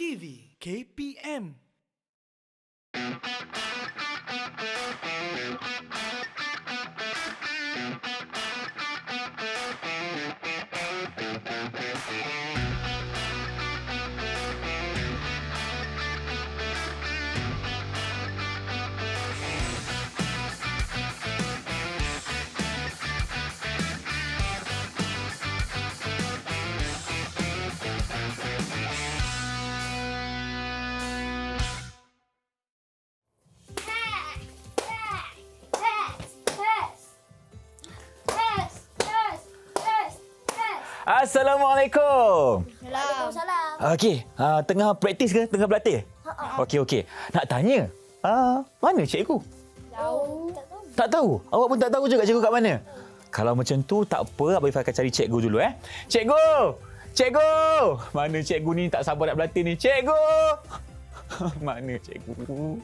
TV KPM. Assalamualaikum. Waalaikumsalam. Okey, tengah praktis ke? Tengah berlatih? Okey. Nak tanya, mana cikgu? Tahu. Tak tahu? Awak pun tak tahu juga cikgu kat mana? Kalau macam tu, tak apa. Abang Ifah akan cari cikgu dulu. Cikgu! Cikgu! Mana cikgu ni? Tak sabar nak berlatih ni. Cikgu! Mana cikgu?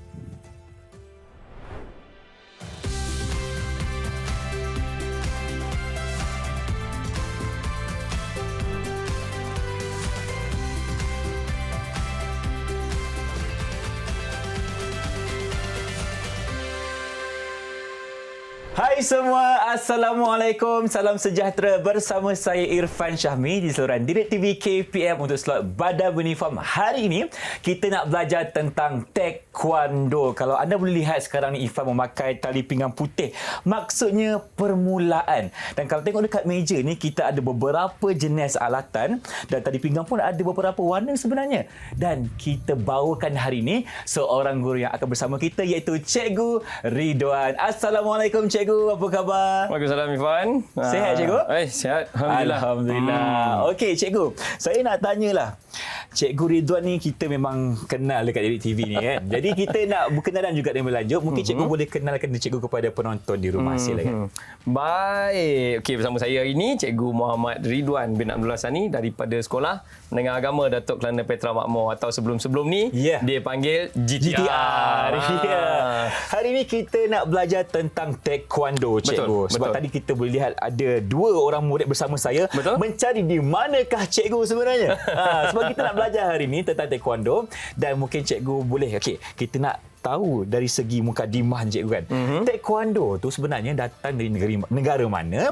Hai semua, Assalamualaikum. Salam sejahtera bersama saya Irfan Syahmi di saluran Direct TV KPM untuk slot Badan Beruniform. Hari ini kita nak belajar tentang taekwondo. Kalau anda boleh lihat sekarang ni Irfan memakai tali pinggang putih. Maksudnya permulaan. Dan kalau tengok dekat meja ni kita ada beberapa jenis alatan dan tali pinggang pun ada beberapa warna sebenarnya. Dan kita bawakan hari ini seorang guru yang akan bersama kita iaitu Cikgu Ridwan. Assalamualaikum Cikgu. Apa khabar? Waalaikumsalam Ifan. Sihat cikgu? Sihat. Alhamdulillah. Alhamdulillah. Okey cikgu, saya nak tanyalah. Cikgu Ridwan ni kita memang kenal dekat Direct TV ni kan. Jadi kita nak berkenalan juga dengan berlanjut. Mungkin cikgu boleh kenalkan cikgu kepada penonton di rumah silakan. Baik. Okey, bersama saya hari ini Cikgu Muhammad Ridwan bin Abdullah Sani daripada Sekolah Menengah Agama Datuk Kelana Petra Makmur atau sebelum-sebelum ni dia panggil GTR. Hari ni kita nak belajar tentang taekwondo cikgu. Sebab tadi kita boleh lihat ada dua orang murid bersama saya mencari di manakah cikgu sebenarnya. Sebab kita nak belajar hari ni tentang taekwondo dan mungkin cikgu boleh kita nak tahu dari segi mukadimah cikgu kan. Taekwondo tu sebenarnya datang dari negara mana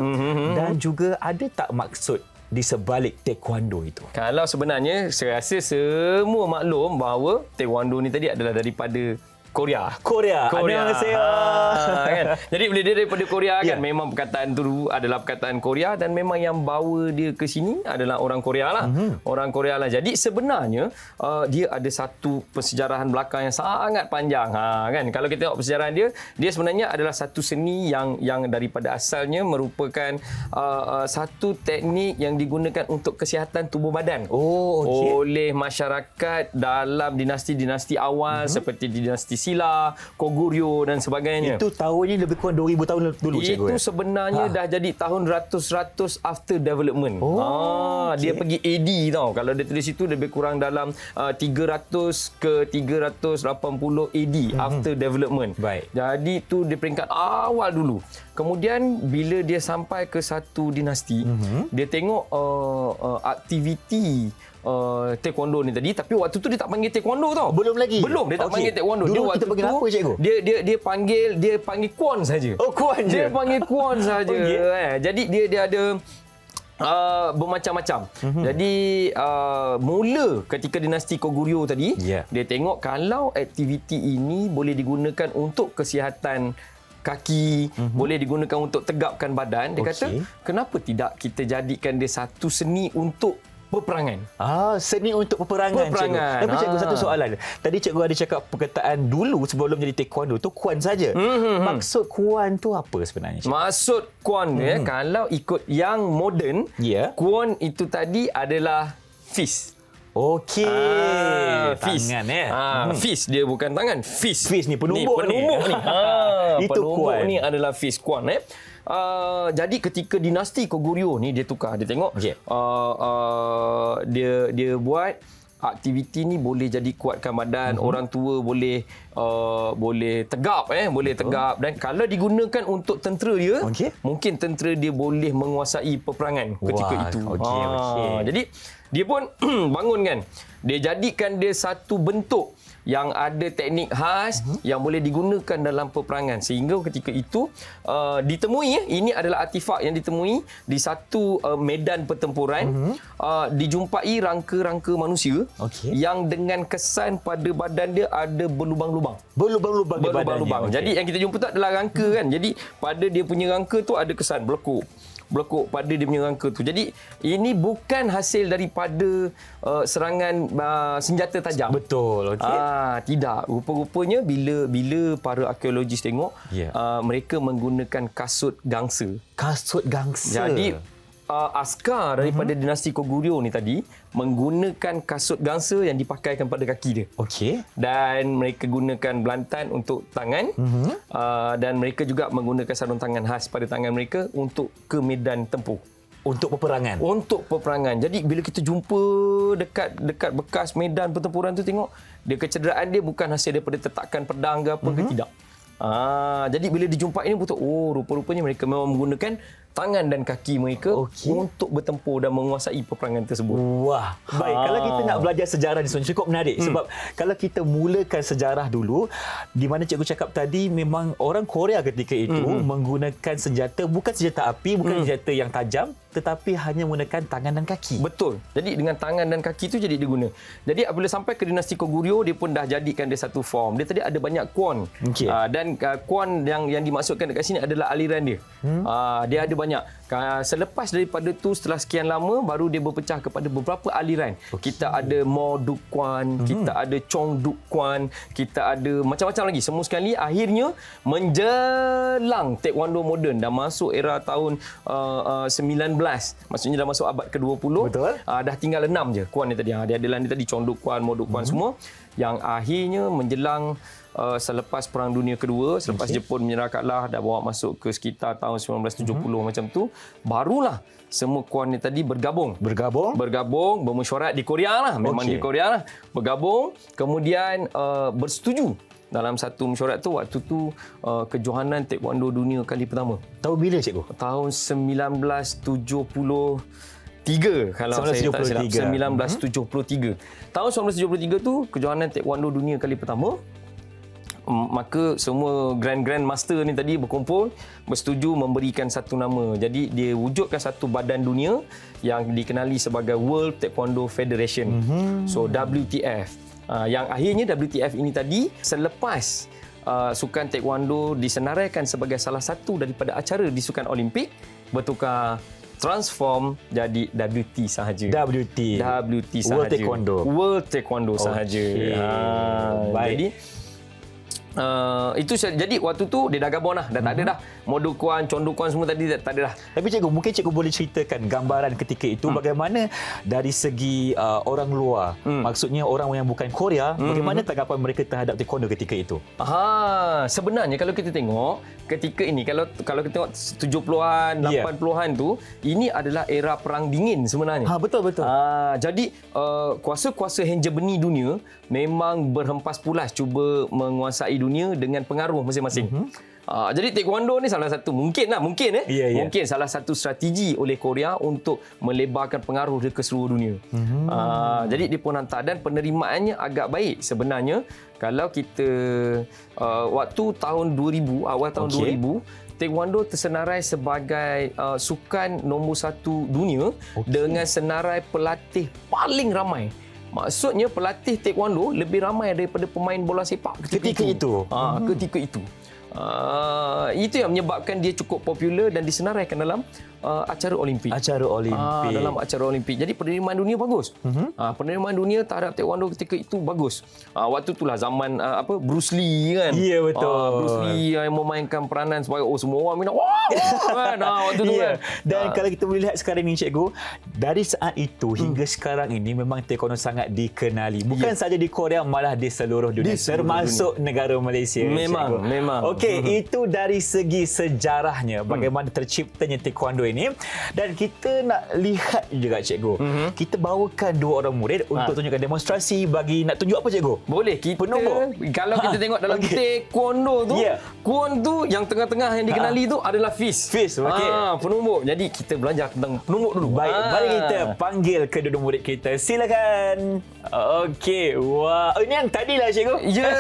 dan juga ada tak maksud di sebalik taekwondo itu? Kalau sebenarnya saya rasa semua maklum bahawa taekwondo ni tadi adalah daripada Korea. Annyeonghaseyo. Kan? Jadi bila dia daripada Korea kan, memang perkataan tu adalah perkataan Korea dan memang yang bawa dia ke sini adalah orang Korea lah. Orang Korea lah. Jadi sebenarnya dia ada satu persejarahan belakang yang sangat panjang. Kan? Kalau kita tengok persejarahan dia sebenarnya adalah satu seni yang daripada asalnya merupakan satu teknik yang digunakan untuk kesihatan tubuh badan. Oleh masyarakat dalam dinasti-dinasti awal seperti dinasti Silla, Koguryo dan sebagainya. Itu tahunnya lebih kurang 2000 tahun dulu cikgu. Itu sebenarnya dah jadi tahun ratus-ratus after development. Dia pergi AD tau. Kalau dia tulis itu lebih kurang dalam 300 ke 380 AD after development. Baik. Jadi tu dia peringkat awal dulu. Kemudian bila dia sampai ke satu dinasti, dia tengok aktiviti taekwondo ni tadi, tapi waktu tu dia tak panggil taekwondo tau. Belum lagi. Dia tak panggil taekwondo. Dulu dia waktu kita panggil tu, apa cikgu? Dia panggil kwon saja. Kwon je. Dia panggil kwon saja. Jadi dia ada bermacam-macam. Jadi mula ketika dinasti Koguryo tadi, dia tengok kalau aktiviti ini boleh digunakan untuk kesihatan kaki, boleh digunakan untuk tegapkan badan. Dia kata, kenapa tidak kita jadikan dia satu seni untuk peperangan. Seni untuk peperangan. Cikgu. Tapi cikgu, satu soalan. Tadi cikgu ada cakap perkataan dulu sebelum jadi taekwondo tu kuan saja. Maksud kuan tu apa sebenarnya? Cikgu? Maksud kuan kalau ikut yang moden, kuan itu tadi adalah fist. Tangan fist dia bukan tangan. Fist ni penumbuk ni. Itu kuan. Ni adalah fist kuan. Jadi ketika dinasti Koguryo ni dia tukar, dia tengok dia buat aktiviti ni boleh jadi kuatkan badan, orang tua boleh tegap boleh tegap, dan kalau digunakan untuk tentera dia, mungkin tentera dia boleh menguasai peperangan ketika itu. Jadi dia pun bangun kan. Dia jadikan dia satu bentuk yang ada teknik khas yang boleh digunakan dalam peperangan, sehingga ketika itu ditemui, ini adalah artifak yang ditemui di satu medan pertempuran, dijumpai rangka-rangka manusia yang dengan kesan pada badan dia ada berlubang-lubang. Berlubang-lubang. Jadi yang kita jumpa tu adalah rangka kan. Jadi pada dia punya rangka tu ada kesan berlekuk pada dia punya rangka tu. Jadi ini bukan hasil daripada serangan senjata tajam. Betul. Tidak. Rupa-rupanya bila para arkeologis tengok, mereka menggunakan kasut gangsa. Jadi askar daripada dinasti Koguryo ni tadi menggunakan kasut gangsa yang dipakaikan pada kaki dia. Dan mereka gunakan belantan untuk tangan, dan mereka juga menggunakan sarung tangan khas pada tangan mereka untuk ke medan tempur. Untuk peperangan. Jadi bila kita jumpa dekat bekas medan pertempuran tu, tengok dia kecederaan dia bukan hasil daripada tetakan pedang ke apa ke, tidak. Jadi bila dijumpai ini betul, rupa-rupanya mereka memang menggunakan tangan dan kaki mereka untuk bertempur dan menguasai peperangan tersebut. Wah, baik. Kalau kita nak belajar sejarah ni cukup menarik, sebab kalau kita mulakan sejarah dulu, di mana cikgu cakap tadi, memang orang Korea ketika itu menggunakan senjata, bukan senjata api, bukan senjata yang tajam, tetapi hanya menggunakan tangan dan kaki. Betul. Jadi dengan tangan dan kaki tu jadi diguna. Jadi apabila sampai ke dinasti Koguryo, dia pun dah jadikan dia satu form. Dia tadi ada banyak kuon. Dan kuon yang dimaksudkan dekat sini adalah aliran dia. Dia ada banyak. Selepas daripada tu, setelah sekian lama, baru dia berpecah kepada beberapa aliran. Kita ada Mo Duk Kwan, kita ada Chong Duk Kwan, kita ada macam-macam lagi. Semua sekali akhirnya menjelang taekwondo moden, dah masuk era tahun 19, maksudnya dah masuk abad ke-20. Dah tinggal 6 je kuan ni tadi. Dia adalah ni tadi Chong Duk Kwan, Mo Duk Kwan semua, yang akhirnya menjelang selepas Perang Dunia Kedua, selepas Jepun menyerah kalah, dah bawa masuk ke sekitar tahun 1970 macam tu, barulah semua kuan ni tadi bergabung, bermesyuarat di Korea lah, memang di Korea lah, bergabung, kemudian bersetuju dalam satu mesyuarat tu. Waktu tu kejohanan taekwondo dunia kali pertama. Tahun bila, cikgu? Tahun 1973, kalau saya tak silap. 1973. Tahun 1973 tu kejohanan taekwondo dunia kali pertama. Maka semua grand master ni tadi berkumpul, bersetuju memberikan satu nama. Jadi dia wujudkan satu badan dunia yang dikenali sebagai World Taekwondo Federation. So WTF. Yang akhirnya WTF ini tadi, selepas sukan taekwondo disenaraikan sebagai salah satu daripada acara di sukan Olimpik, bertukar transform jadi WT sahaja. WT sahaja. World Taekwondo sahaja. Baik. Jadi itu jadi waktu tu dia dah gabung dah. Dah tak ada dah Mo Duk Kwan, Chong Duk Kwan semua tadi tak ada dah. Tapi cikgu, mungkin cikgu boleh ceritakan gambaran ketika itu bagaimana dari segi orang luar, maksudnya orang yang bukan Korea, bagaimana tanggapan mereka terhadap taekwondo ketika itu? Sebenarnya kalau kita tengok ketika ini, kalau kita tengok 70-an, 80-an tu, ini adalah era perang dingin sebenarnya. Betul. Jadi kuasa-kuasa hegemoni dunia memang berhempas pulas cuba menguasai dunia dengan pengaruh masing-masing. Jadi taekwondo ni salah satu mungkin salah satu strategi oleh Korea untuk melebarkan pengaruh dia ke seluruh dunia. Jadi dia pun hantar, dan penerimaannya agak baik sebenarnya. Kalau kita waktu tahun 2000, awal tahun 2000, taekwondo tersenarai sebagai sukan nombor 1 dunia dengan senarai pelatih paling ramai. Maksudnya pelatih taekwondo lebih ramai daripada pemain bola sepak ketika itu. Ketika itu. Itu yang menyebabkan dia cukup popular dan disenaraikan dalam acara Olimpik. Dalam acara Olimpik. Jadi penerimaan dunia bagus. Penerimaan dunia terhadap taekwondo ketika itu bagus. Waktu itulah zaman Bruce Lee kan. Ya, betul. Bruce Lee yang memainkan peranan sebagai semua orang minat. Kan waktu tu kan. Dan kalau kita boleh lihat sekarang ni, cikgu, dari saat itu hingga sekarang ini memang taekwondo sangat dikenali. Bukan saja di Korea, malah di seluruh dunia, termasuk negara Malaysia. Memang. Okey, itu dari segi sejarahnya bagaimana terciptanya taekwondo ini, dan kita nak lihat juga cikgu. Kita bawakan dua orang murid untuk tunjukkan demonstrasi bagi nak tunjuk apa cikgu? Boleh kita Penumbuk. kalau kita tengok dalam taekwondo tu, kuon tu yang tengah-tengah yang dikenali tu adalah fist. Fist, okey. Penumbuk. Jadi kita belajar tentang penumbuk dulu. Baik, mari kita panggil kedua murid kita. Silakan. Okey. Wah, ini yang tadi lah cikgu. Ya,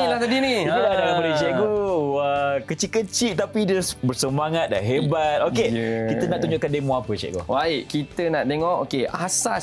inilah tadi ni. Inilah anak murid cikgu. Wah, kecil-kecil tapi dia bersemangat dan hebat. Okey, kita nak tunjukkan demo apa cikgu? Baik, kita nak tengok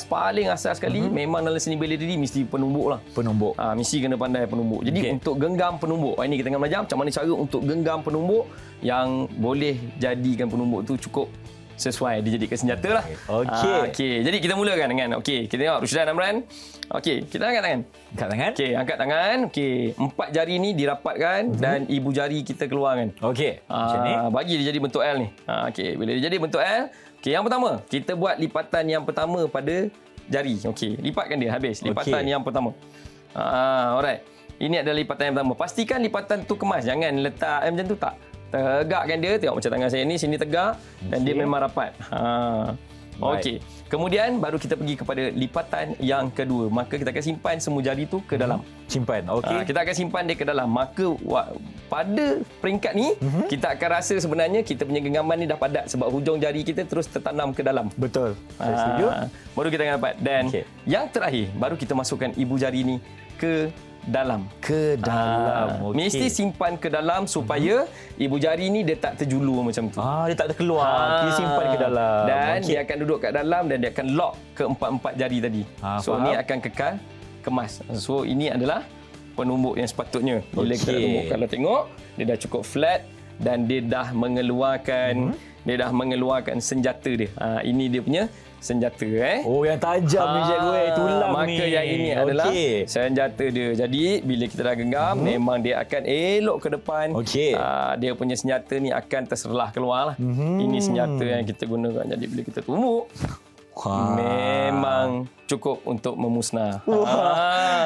paling asas sekali memang dalam seni bela diri mesti penumbuk lah. Penumbuk. Mesti kena pandai penumbuk. Jadi untuk genggam penumbuk, ini kita tengah belajar macam mana cara untuk genggam penumbuk yang boleh jadikan penumbuk tu cukup sesuai dijadikan senjata lah. Okey. Jadi kita mulakan dengan kita tengok Rusdan Amran. Okey, kita angkat tangan. Angkat tangan. Okey, angkat tangan. Okey, 4 jari ni dirapatkan dan ibu jari kita keluarkan. Okey. Macam ni. Bagi dia jadi bentuk L ni. Okey, bila dia jadi bentuk L, yang pertama, kita buat lipatan yang pertama pada jari. Okey, lipatkan dia habis. Lipatan yang pertama. Alright. Ini adalah lipatan yang pertama. Pastikan lipatan tu kemas. Jangan letak macam tu tak. Tegakkan dia. Tengok macam tangan saya ni. Sini tegak. Dan dia memang rapat. Okey. Kemudian baru kita pergi kepada lipatan yang kedua. Maka kita akan simpan semua jari tu ke dalam. Simpan. Okey. Kita akan simpan dia ke dalam. Maka pada peringkat ni kita akan rasa sebenarnya kita punya genggaman ni dah padat sebab hujung jari kita terus tertanam ke dalam. Betul. Saya setuju. Baru kita akan dapat. Dan yang terakhir baru kita masukkan ibu jari ni ke dalam. Ke dalam. Mesti simpan ke dalam supaya ibu jari ni dia tak terjulur macam tu. Dia tak terkeluar. Kita simpan ke dalam. Dan dia akan duduk kat dalam dan dia akan lock ke empat-empat jari tadi. So ni akan kekal kemas. So ini adalah penumbuk yang sepatutnya. Bila kita tumbuk, kalau tengok dia dah cukup flat dan dia dah mengeluarkan senjata dia. Ini dia punya senjata yang tajam ni cikgu tulang maka ni. Maka yang ini adalah senjata dia. Jadi bila kita dah genggam memang dia akan elok ke depan. Dia punya senjata ni akan terserlah keluar lah. Ini senjata yang kita gunakan. Jadi bila kita tumbuk memang cukup untuk memusnah.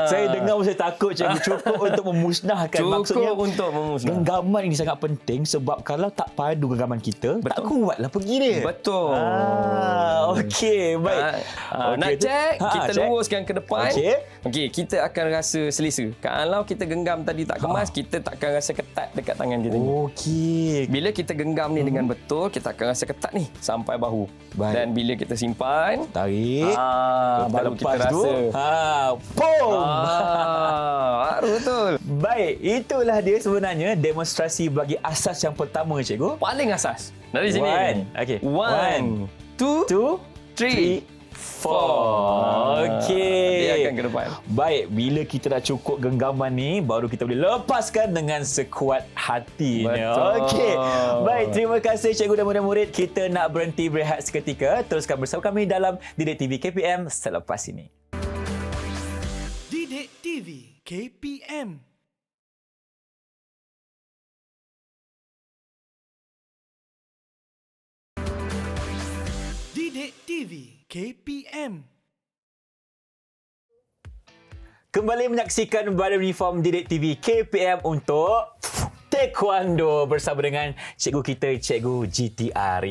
Saya dengar saya takut cikgu. Cukup untuk memusnahkan. Maksudnya untuk memusnah. Genggaman ini sangat penting sebab kalau tak padu genggaman kita, tak kuatlah pergi dia. Betul. Okey, baik. Nak cek, kita luruskan ke depan. Okey, kita akan rasa selesa. Kalau kita genggam tadi tak kemas, kita takkan rasa ketat dekat tangan kita ni. Okey. Bila kita genggam ni dengan betul, kita akan rasa ketat ni sampai bahu. Dan bila kita simpan, tarik, baru kita rasa. Boom! Betul. Baik, itulah dia sebenarnya demonstrasi bagi asas yang pertama cikgu. Paling asas. Dari sini. Okey. 1, 2, 3, 4. Okey. Dia akan ke depan. Baik, bila kita dah cukup genggaman ni, baru kita boleh lepaskan dengan sekuat hatinya. Okey. Baik, terima kasih cikgu dan murid-murid. Kita nak berhenti berehat seketika. Teruskan bersama kami dalam Didik TV KPM selepas ini. Didik TV KPM. Didik TV KPM. Kembali menyaksikan Badan Uniform Didik TV KPM untuk Taekwondo bersama dengan cikgu kita, Cikgu GTR.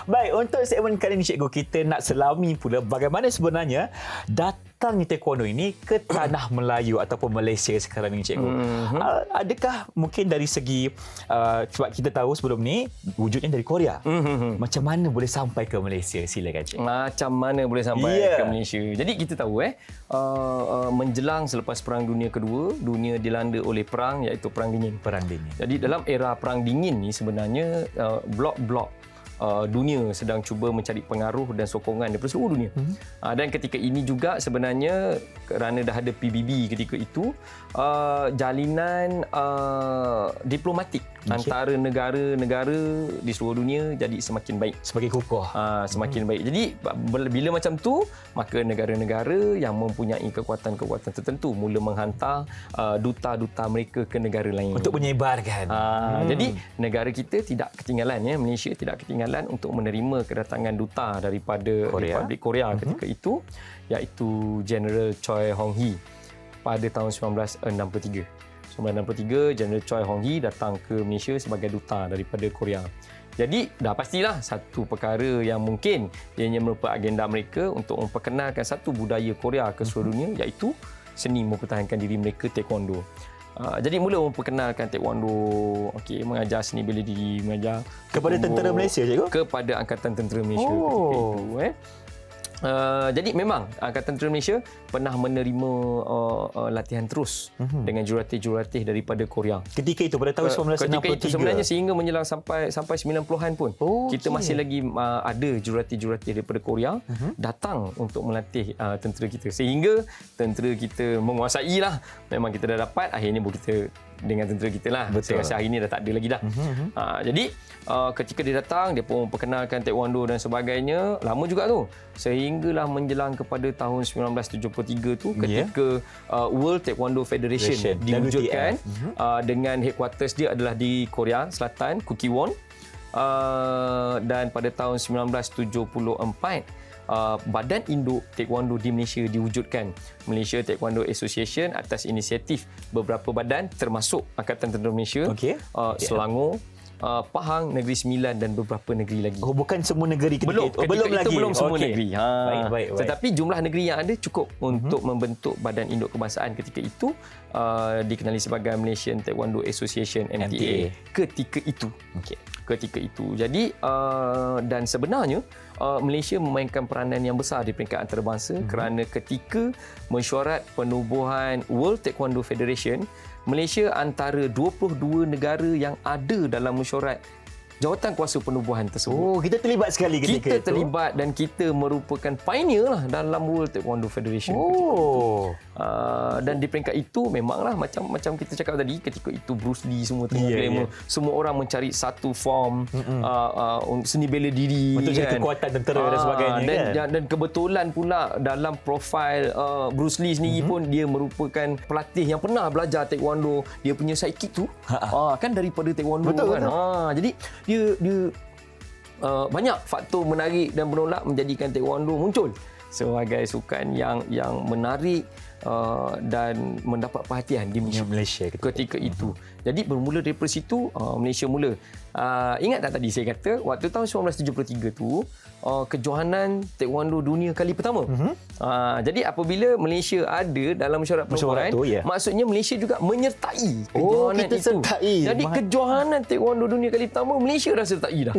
Baik, untuk segmen kali ini cikgu, kita nak selami pula bagaimana sebenarnya datangnya Taekwondo ini ke tanah Melayu ataupun Malaysia sekarang ini cikgu. Adakah mungkin dari segi sebab kita tahu sebelum ni wujudnya dari Korea. Macam mana boleh sampai ke Malaysia? Silakan cikgu. Macam mana boleh sampai ke Malaysia? Jadi kita tahu menjelang selepas Perang Dunia Kedua, dunia dilanda oleh perang iaitu Perang Dingin. Jadi dalam era Perang Dingin ni sebenarnya blok-blok dunia sedang cuba mencari pengaruh dan sokongan daripada seluruh dunia. Dan ketika ini juga sebenarnya kerana dah ada PBB ketika itu, jalinan diplomatik antara negara-negara di seluruh dunia jadi semakin baik. Semakin kukuh. Semakin baik. Jadi bila macam tu, maka negara-negara yang mempunyai kekuatan-kekuatan tertentu mula menghantar duta-duta mereka ke negara lain. Untuk menyebarkan. Jadi negara kita tidak ketinggalan, Malaysia tidak ketinggalan untuk menerima kedatangan duta daripada Republik Korea ketika itu, iaitu General Choi Hong Hee pada tahun 1963. 1963 General Choi Hong Hee datang ke Malaysia sebagai duta daripada Korea. Jadi dah pastilah satu perkara yang mungkin ianya merupakan agenda mereka untuk memperkenalkan satu budaya Korea ke seluruh dunia, iaitu seni mempertahankan diri mereka, taekwondo. Jadi mula memperkenalkan taekwondo, mengajar seni bela diri, mengajar Kepada tentera Malaysia, cikgu? kepada Angkatan Tentera Malaysia ketika itu. Jadi memang Angkatan Tentera Malaysia pernah menerima latihan terus dengan jurulatih-jurulatih daripada Korea. Ketika itu pada tahun 1963. Ketika itu sebenarnya sehingga menjelang sampai 90-an pun kita masih lagi ada jurulatih-jurulatih daripada Korea datang untuk melatih tentera kita, sehingga tentera kita menguasai lah. Memang kita dah dapat, akhirnya kita dengan tentera kita lah. Betul. Saya rasa hari ini dah tak ada lagi dah. Jadi ketika dia datang, dia pun memperkenalkan taekwondo dan sebagainya. Lama juga tu. Sehinggalah menjelang kepada tahun 1973 tu, ketika World Taekwondo Federation diwujudkan dengan headquarters dia adalah di Korea Selatan, Kukkiwon. Dan pada tahun 1974 Badan Induk Taekwondo di Malaysia diwujudkan, Malaysia Taekwondo Association, atas inisiatif beberapa badan termasuk Angkatan Tentera Malaysia, Selangor, Pahang, Negeri Sembilan dan beberapa negeri lagi. Bukan semua negeri ketika Belum, itu. ketika Belum itu lagi. belum semua negeri. Baik. Tetapi jumlah negeri yang ada cukup untuk membentuk Badan Induk Kebangsaan ketika itu, dikenali sebagai Malaysian Taekwondo Association, MTA. Ketika itu. Ketika itu. Jadi dan sebenarnya Malaysia memainkan peranan yang besar di peringkat antarabangsa kerana ketika mesyuarat penubuhan World Taekwondo Federation, Malaysia antara 22 negara yang ada dalam mesyuarat jawatan kuasa penubuhan tersebut. Kita terlibat sekali ketika itu. Kita terlibat dan kita merupakan pioneer lah dalam World Taekwondo Federation. Dan di peringkat itu memanglah macam kita cakap tadi, ketika itu Bruce Lee semua tengah glamour. Semua orang mencari satu form seni bela diri untuk jadi kekuatan tentera dan sebagainya. Dan kebetulan pula dalam profil Bruce Lee sendiri pun dia merupakan pelatih yang pernah belajar taekwondo. Dia punya sidekick tu kan daripada taekwondo. Betul. Jadi dia banyak faktor menarik dan menolak menjadikan taekwondo muncul sebagai sukan yang menarik dan mendapat perhatian di Malaysia ketika itu. Jadi bermula daripada situ Malaysia mula. Ingat tak tadi saya kata waktu tahun 1973 tu kejohanan taekwondo dunia kali pertama. Jadi apabila Malaysia ada dalam mesyuarat penubuhan, maksudnya Malaysia juga menyertai kejohanan kita itu. sertai. Jadi kejohanan taekwondo dunia kali pertama Malaysia dah sertai dah.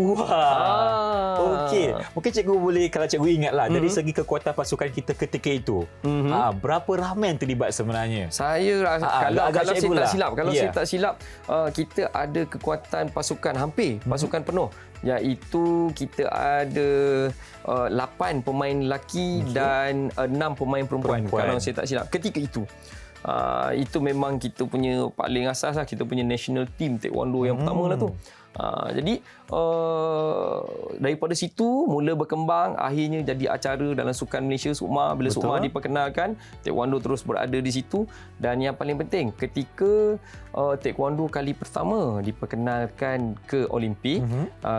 Mungkin cikgu boleh, kalau cikgu ingatlah dari segi kekuatan pasukan kita ketika itu, berapa ramai yang terlibat sebenarnya? Saya rasa kalau saya tak silap, kita ada kekuatan pasukan hampir pasukan penuh, iaitu kita ada 8 pemain lelaki dan 6 pemain perempuan kalau saya tak silap ketika itu. Itu memang kita punya paling asas lah, kita punya national team taekwondo yang pertama lah tu. Jadi daripada situ mula berkembang, akhirnya jadi acara dalam Sukan Malaysia SUKMA. Bila SUKMA diperkenalkan, taekwondo terus berada di situ. Dan yang paling penting, ketika taekwondo kali pertama diperkenalkan ke Olimpik,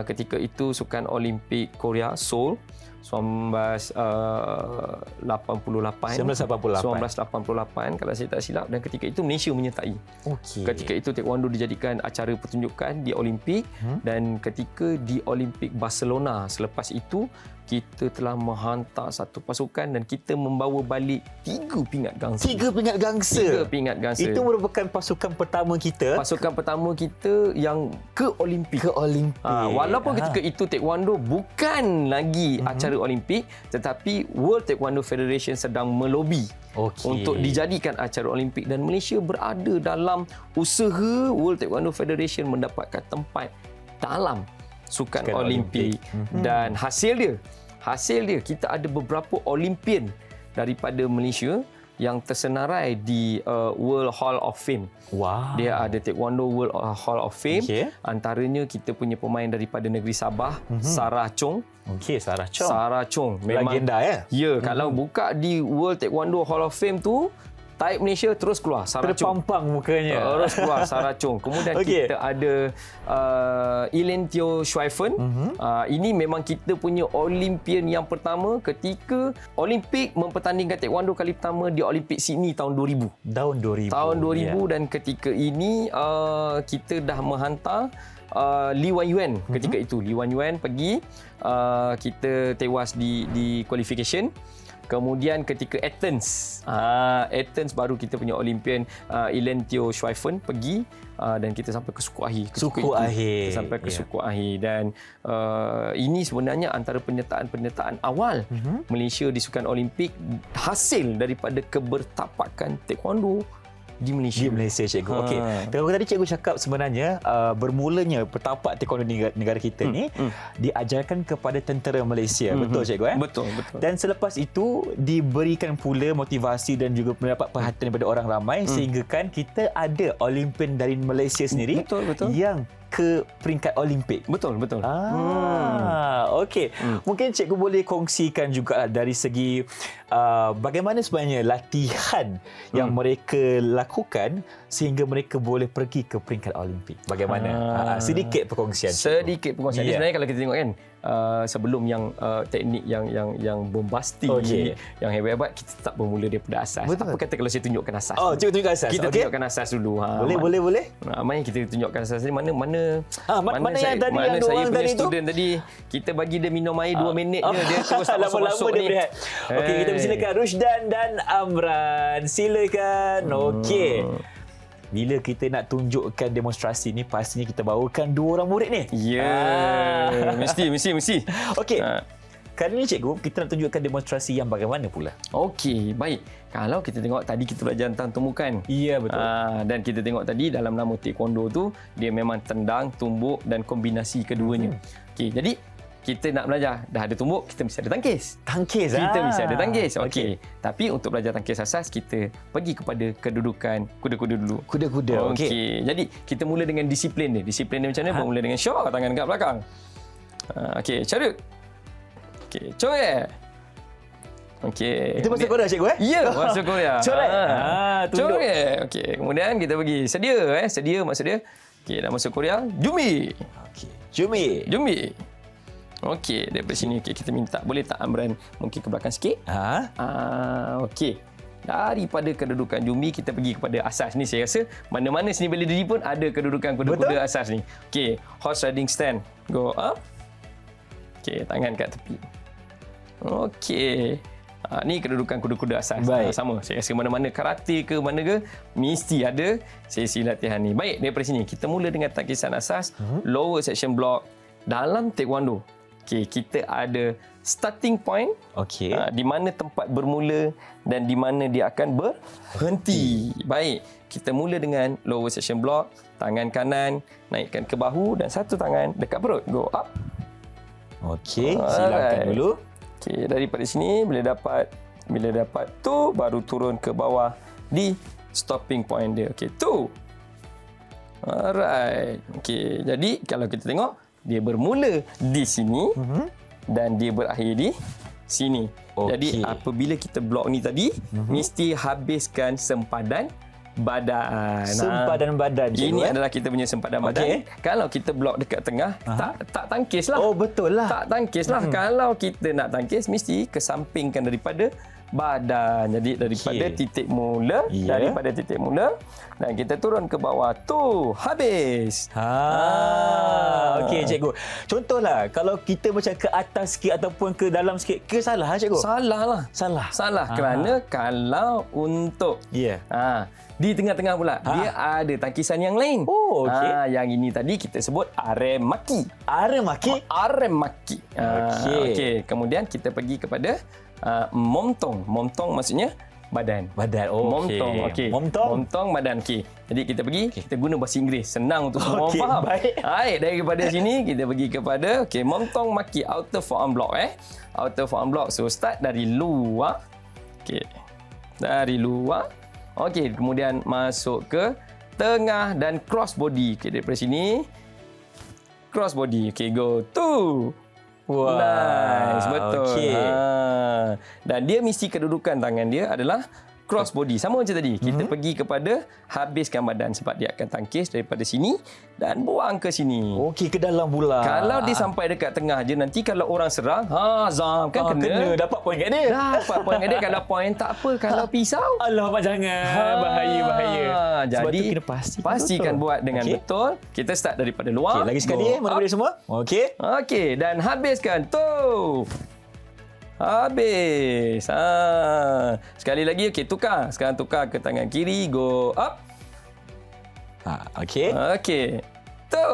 ketika itu Sukan Olimpik Korea Seoul 1988 kalau saya tak silap, dan ketika itu Malaysia menyertai. Ketika itu taekwondo dijadikan acara pertunjukan di Olimpik, dan ketika di Olimpik Barcelona selepas itu kita telah menghantar satu pasukan dan kita membawa balik 3 pingat gangsa. 3 pingat gangsa. 3 pingat gangsa. Itu merupakan pasukan pertama kita. Pasukan pertama kita yang ke Olimpik. Walaupun ketika itu taekwondo bukan lagi acara Olimpik, tetapi World Taekwondo Federation sedang melobi untuk dijadikan acara Olimpik, dan Malaysia berada dalam usaha World Taekwondo Federation mendapatkan tempat dalam Sukan Olimpik. Dan hasil dia kita ada beberapa Olimpian daripada Malaysia yang tersenarai di World Hall of Fame. Dia ada Taekwondo World Hall of Fame. Antaranya kita punya pemain daripada negeri Sabah, Sarah Chong. Sarah Chong memang legenda kalau buka di World Taekwondo Hall of Fame tu, Taib Malaysia terus keluar Saracung. Terpampang mukanya. Terus keluar Saracung. Kemudian kita ada Elentio Schweifen. Ini memang kita punya Olympian yang pertama ketika Olimpik mempertandingkan taekwondo kali pertama di Olimpik Sydney tahun 2000. Tahun 2000. Tahun 2000 dan ketika ini kita dah menghantar Li Wan Yuan ketika itu. Li Wan Yuan pergi, kita tewas di qualification. Kemudian ketika Athens baru kita punya Olympian Elentio Schweifen pergi dan kita sampai ke suku akhir. Suku akhir. Kita sampai ke suku akhir dan ini sebenarnya antara penyertaan awal Malaysia di Sukan Olimpik hasil daripada kebertapakan taekwondo di Malaysia. Di Malaysia, cikgu. Okey. Kalau tadi cikgu cakap sebenarnya bermulanya bertapak taekwondo negara kita ni diajarkan kepada tentera Malaysia. Betul, cikgu? Betul. Dan selepas itu diberikan pula motivasi dan juga mendapat perhatian daripada orang ramai sehingga kan kita ada Olympian dari Malaysia sendiri yang ke peringkat Olimpik. Betul. Okey. Mungkin cikgu boleh kongsikan juga dari segi bagaimana sebenarnya latihan yang mereka lakukan sehingga mereka boleh pergi ke peringkat Olimpik. Bagaimana? Sedikit perkongsian. Sedikit perkongsian. Sebenarnya kalau kita tengok kan sebelum yang teknik yang bombastik, yang hebat-hebat, kita tak bermula daripada asas. Betul. Apa kata kalau saya tunjukkan asas? Cikgu tunjukkan asas. Kita tunjukkan asas dulu. Boleh. Mana kita tunjukkan asas ni mana yang tadi yang saya punya tadi student tadi kita bagi dia minum air 2 minit je dia terus tak masuk dia ni. berehat. Okey, kita silakan Rusdan dan Amran. Silakan. Okey. Bila kita nak tunjukkan demonstrasi ni pastinya kita bawakan 2 orang murid ni. Mesti. Okey. Kali ni cikgu, kita nak tunjukkan demonstrasi yang bagaimana pula? Okey, baik. Kalau kita tengok tadi kita belajar tentang tumbukan. Ya, betul. Dan kita tengok tadi dalam nama taekwondo tu dia memang tendang, tumbuk dan kombinasi keduanya. Okey, jadi kita nak belajar dah ada tumbuk, kita mesti ada tangkis. Kita mesti ada tangkis. Okey. Tapi untuk belajar tangkis asas kita pergi kepada kedudukan kuda-kuda dulu. Kuda-kuda. Okey. Jadi kita mula dengan disiplin ni. Disiplin ni macam mana? Bermula dengan syok, tangan kat belakang. Okey, cara. Okey, coret. Okey. Itu bahasa Korea, cikgu? Ya, bahasa Korea. Coret. Tunduk. Coret. Okey, kemudian kita pergi sedia. Sedia maksud dia. Okey, dalam bahasa Korea, jumi. Okey. Jumi. Okey, daripada sini kita minta boleh tak Amran mungkin ke belakang sikit? Okey. Daripada kedudukan jumi kita pergi kepada asas ni. Saya rasa mana-mana seni bela diri pun ada kedudukan kuda-kuda asas ni. Okey, horse riding stand. Go up. Okey, tangan kat tepi. Okey. Ni kedudukan kuda-kuda asas. Sama. Saya rasa mana-mana karate ke mana ke mesti ada sesi latihan ni. Baik, daripada sini kita mula dengan tangkisan asas, lower section block dalam taekwondo. Okey, kita ada starting point. Okey. Di mana tempat bermula dan di mana dia akan berhenti. Baik, kita mula dengan lower section block, tangan kanan naikkan ke bahu dan satu tangan dekat perut. Go up. Okey, silakan dulu. Okey, daripada sini bila dapat tu baru turun ke bawah di stopping point dia. Okey, tu. Alright. Okey, jadi kalau kita tengok dia bermula di sini dan dia berakhir di sini. Jadi apabila kita blok ni tadi mesti habiskan sempadan badan. Sempadan badan. Ini adalah kita punya sempadan badan. Kalau kita blok dekat tengah, tak tangkis lah. Oh, betul lah. Tak tangkis lah. Kalau kita nak tangkis, mesti kesampingkan daripada badan. Jadi daripada titik mula, dan kita turun ke bawah. Tu, habis. Okey, cikgu. Contohlah, kalau kita macam ke atas sikit ataupun ke dalam sikit, ke salah cikgu? Salah lah. Salah. Kerana kalau untuk di tengah-tengah pula, dia ada tangkisan yang lain. Oh, okey. Yang ini tadi kita sebut arem maki. Okey. Kemudian kita pergi kepada momtong. Momtong maksudnya badan. Momtong. Okey. Momtong badan. Okey. Jadi kita pergi, kita guna bahasa Inggeris. Senang untuk semua orang faham. Baik, daripada sini kita pergi kepada momtong maki, outer forearm block. Outer forearm block. So start dari luar. Okey. Dari luar. Okey, kemudian masuk ke tengah dan cross body. Okey, daripada sini cross body. Okey, go to. Nice, betul. Dan dia mesti kedudukan tangan dia adalah cross body. Sama macam tadi. Kita pergi kepada habiskan badan sebab dia akan tangkis daripada sini dan buang ke sini. Okey, ke dalam pula. Kalau dia sampai dekat tengah je, nanti kalau orang serang, zam kan kena. Dapat poin kat dia. Dapat poin kat dia. Kalau poin tak apa. Kalau pisau, Alamak, jangan. Bahaya. Sebab Jadi tu kena pastikan betul. buat dengan betul. Kita start daripada luar. Okey, lagi sekali mana-mana semua. Okey. Okey, dan habiskan tu. Habis. Sekali lagi, okey, tukar. Sekarang tukar ke tangan kiri, go up. Okey. Okey. Tu.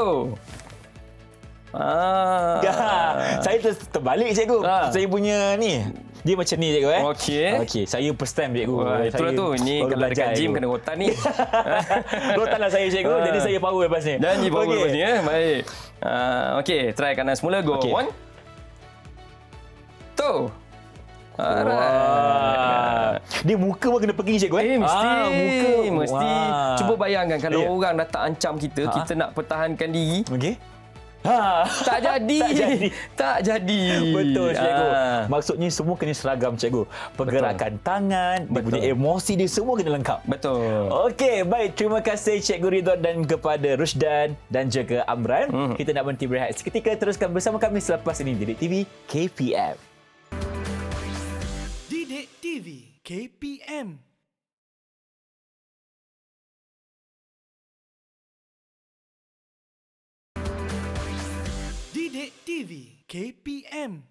Saya terbalik cikgu. Saya punya ni. Dia macam ni cikgu Okey, saya first time cikgu. Itulah tu. Ni baru kalau dekat gym cikgu. kena rotan ni. Rotanlah saya cikgu. Jadi saya power lepas ni. Janji power lepas ni. Baik. Okey, try kanan semula. Go. Okey. 1. Tu. Dia muka pun kena pergi cikgu Mesti. muka. Mesti. Wah. Cuba bayangkan kalau Ya. orang dah tak ancam kita, kita nak pertahankan diri. Okey. Tak jadi. Tak jadi. Betul cikgu. Maksudnya semua kena seragam cikgu. Pergerakan tangan, dia punya emosi dia semua kena lengkap. Betul. Okey, baik. Terima kasih Cikgu Ridwan dan kepada Rusdan dan juga Amran. Kita nak berhenti berehat seketika. Teruskan bersama kami selepas ini di Didik TV KPM. Didik TV KPM. Didik TV KPM.